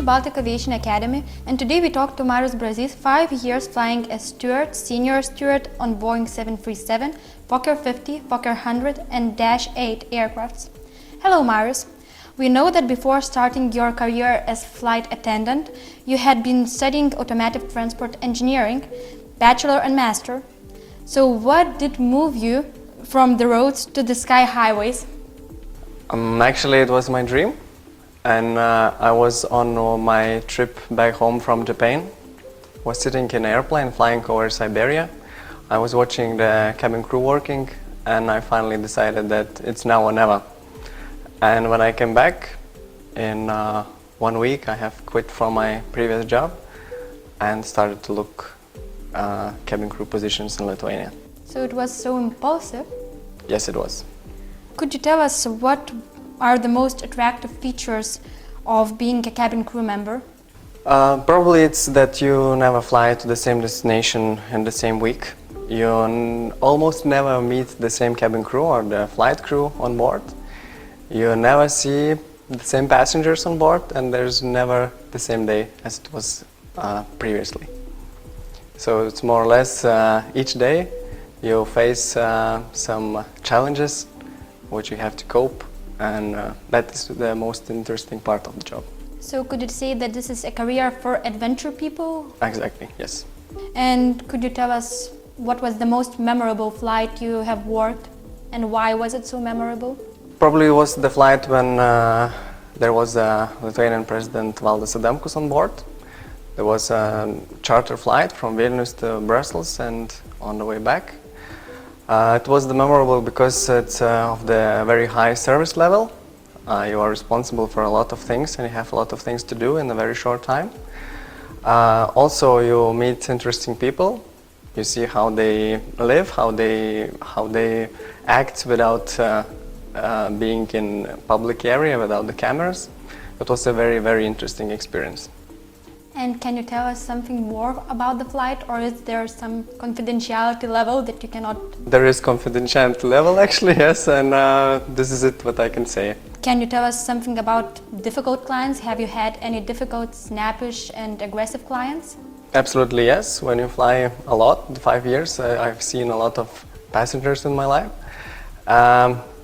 Baltic Aviation Academy, and today we talk to Marius Brazis, 5 years flying as steward, senior steward on Boeing 737, Fokker 50, Fokker 100 and Dash-8 aircrafts. Hello Marius. We know that before starting your career as flight attendant, you had been studying automotive transport engineering, bachelor and master. So what did move you from the roads to the sky highways? Actually, it was my dream, and I was on my trip back home from Japan. Was sitting in an airplane flying over Siberia. I was watching the cabin crew working, and I finally decided that it's now or never. And when I came back, in 1 week I have quit from my previous job and started to look cabin crew positions in Lithuania. So it was so impulsive? Yes, it was. Could you tell us what are the most attractive features of being a cabin crew member? Probably it's that you never fly to the same destination in the same week. You almost never meet the same cabin crew or the flight crew on board. You never see the same passengers on board, and there's never the same day as it was previously. So it's more or less each day you face some challenges which you have to cope, and that is the most interesting part of the job. So could you say that this is a career for adventure people? Exactly, yes. And could you tell us what was the most memorable flight you have worked, and why was it so memorable? Probably was the flight when there was a Lithuanian President Valdas Adamkus on board. There was a charter flight from Vilnius to Brussels and on the way back. It was memorable because it's of the very high service level. You are responsible for a lot of things and you have a lot of things to do in a very short time. Also, you meet interesting people. You see how they live, how they act without being in a public area, without the cameras. It was a very, very interesting experience. And can you tell us something more about the flight, or is there some confidentiality level that you cannot? There is confidentiality level actually, yes, and this is what I can say. Can you tell us something about difficult clients? Have you had any difficult, snappish and aggressive clients? Absolutely yes. When you fly a lot, 5 years, I've seen a lot of passengers in my life.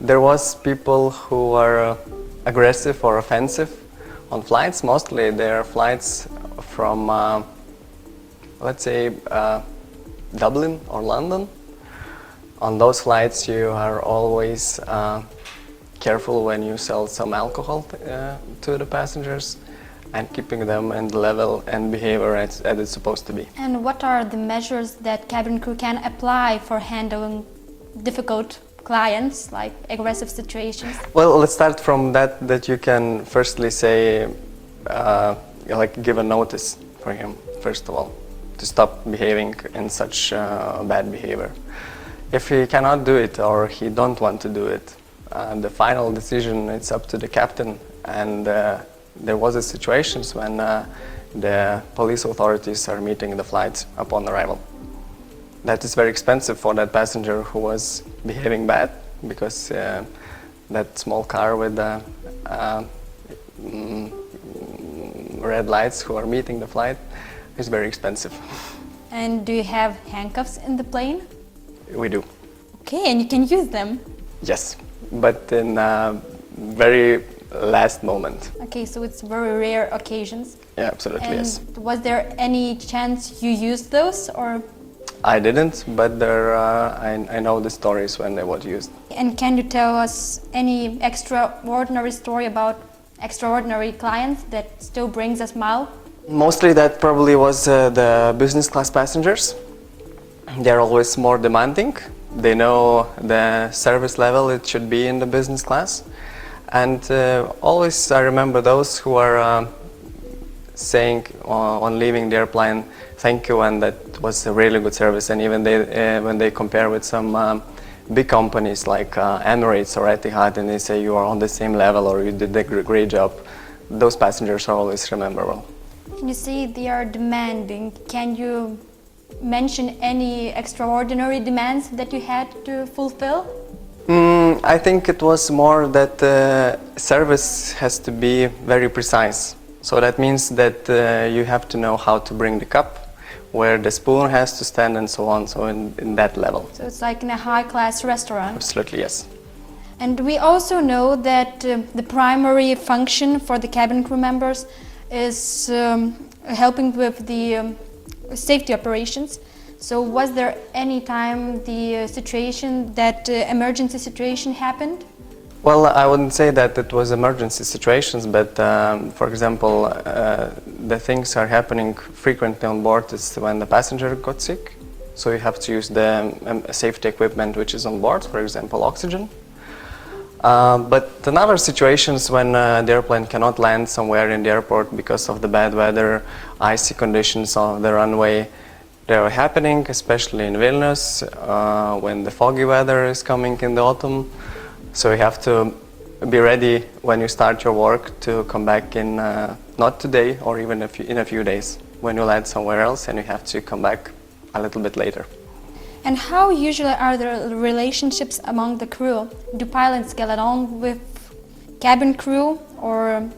There was people who are aggressive or offensive on flights. Mostly they're flights from, let's say, Dublin or London. On those flights you are always careful when you sell some alcohol to the passengers and keeping them in the level and behavior as it's supposed to be. And what are the measures that cabin crew can apply for handling difficult clients, like aggressive situations? Well, let's start from that you can firstly say, like give a notice for him, first of all, to stop behaving in such bad behavior. If he cannot do it or he don't want to do it, the final decision it's up to the captain, and there was a situations when the police authorities are meeting the flight upon arrival. That is very expensive for that passenger who was behaving bad, because that small car with the red lights who are meeting the flight is very expensive. And do you have handcuffs in the plane? We do. Okay, and you can use them? Yes, but in very last moment. Okay, so it's very rare occasions. Yeah, absolutely, and yes. Was there any chance you used those, or? I didn't, but there I know the stories when they were used. And can you tell us any extraordinary story about extraordinary clients that still brings a smile? Mostly that probably was the business class passengers. They're always more demanding. They know the service level it should be in the business class. And always I remember those who are saying on leaving the airplane, thank you, and that was a really good service. And even when they compare with some big companies like Emirates or Etihad, and they say you are on the same level or you did a great job, those passengers are always rememberable. You say they are demanding. Can you mention any extraordinary demands that you had to fulfill? I think it was more that service has to be very precise. So that means that you have to know how to bring the cup, where the spoon has to stand and so on, so in that level. So it's like in a high-class restaurant. Absolutely, yes. And we also know that the primary function for the cabin crew members is helping with the safety operations. So was there any time the situation that emergency situation happened? Well, I wouldn't say that it was emergency situations, but for example, the things are happening frequently on board is when the passenger got sick. So you have to use the safety equipment which is on board, for example, oxygen. But in other situations when the airplane cannot land somewhere in the airport because of the bad weather, icy conditions on the runway, they are happening, especially in Vilnius, when the foggy weather is coming in the autumn. So you have to be ready when you start your work to come back in, not today or even in a few days, when you land somewhere else and you have to come back a little bit later. And how usually are the relationships among the crew? Do pilots get along with cabin crew, or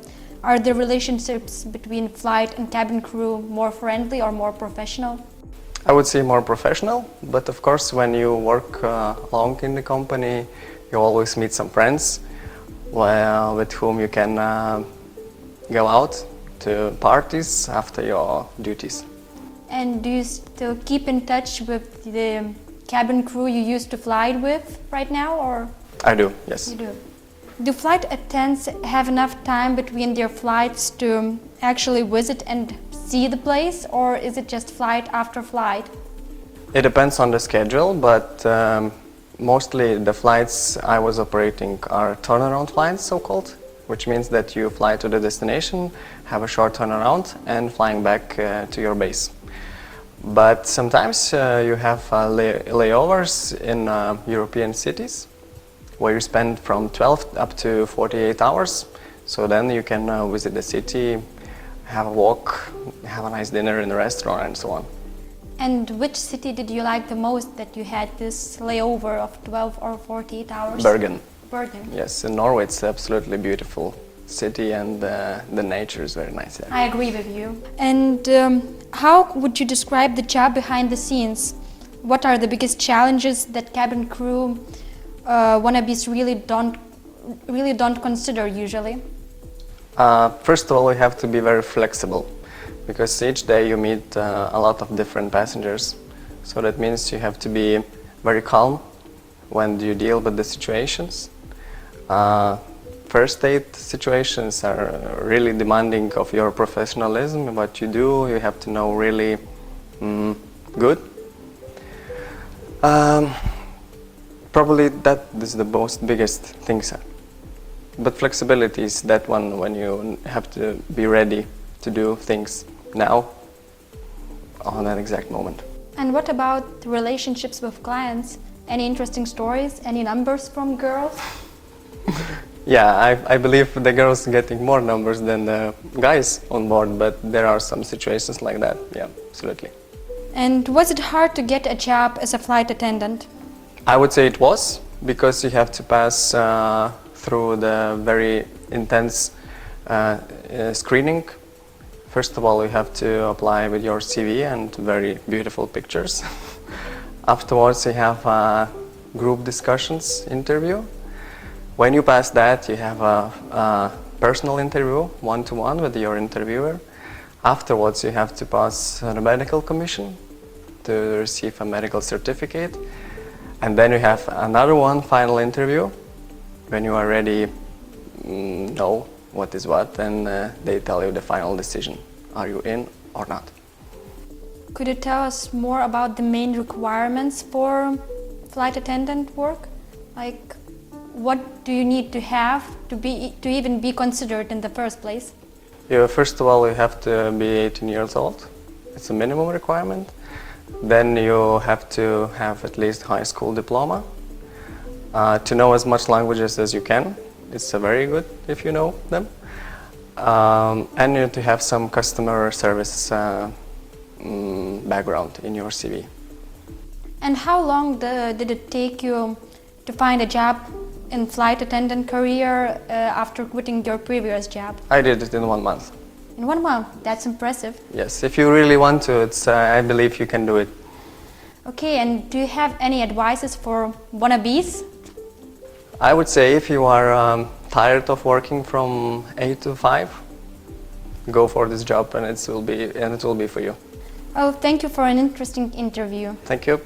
are the relationships between flight and cabin crew more friendly or more professional? I would say more professional, but of course when you work long in the company, you always meet some friends with whom you can go out to parties after your duties. And do you still keep in touch with the cabin crew you used to fly with right now, or? I do, yes. You do. Do flight attendants have enough time between their flights to actually visit and see the place, or is it just flight after flight? It depends on the schedule, but mostly the flights I was operating are turnaround flights, so-called, which means that you fly to the destination, have a short turnaround, and flying back to your base. But sometimes you have layovers in European cities, where you spend from 12 up to 48 hours. So then you can visit the city, have a walk, have a nice dinner in a restaurant, and so on. And which city did you like the most that you had this layover of 12 or 48 hours? Bergen. Bergen. Yes, in Norway it's absolutely beautiful city, and the nature is very nice there. I agree with you. And how would you describe the job behind the scenes? What are the biggest challenges that cabin crew wannabes really don't consider usually? First of all, you have to be very flexible, because each day you meet a lot of different passengers. So that means you have to be very calm when you deal with the situations. First aid situations are really demanding of your professionalism. What you do, you have to know really good. Probably that is the most biggest thing. But flexibility is that one when you have to be ready to do things now, on that exact moment. And what about relationships with clients? Any interesting stories? Any numbers from girls? Yeah, I believe the girls are getting more numbers than the guys on board, but there are some situations like that, yeah, absolutely. And was it hard to get a job as a flight attendant? I would say it was, because you have to pass through the very intense screening. First of all, you have to apply with your CV and very beautiful pictures. Afterwards, you have a group discussions interview. When you pass that, you have a personal interview, one-to-one with your interviewer. Afterwards, you have to pass a medical commission to receive a medical certificate. And then you have another one, final interview, when you are ready, know what is what, and they tell you the final decision. Are you in or not? Could you tell us more about the main requirements for flight attendant work? Like, what do you need to have to even be considered in the first place? First of all, you have to be 18 years old. It's a minimum requirement. Then you have to have at least high school diploma. To know as much languages as you can. It's very good if you know them. And you have to have some customer service background in your CV. And how long did it take you to find a job in flight attendant career after quitting your previous job? I did it in 1 month. In 1 month, that's impressive. Yes, if you really want to, I believe you can do it. Okay, and do you have any advices for wannabes? I would say if you are tired of working from 8 to 5, go for this job and it will be for you. Oh, thank you for an interesting interview. Thank you.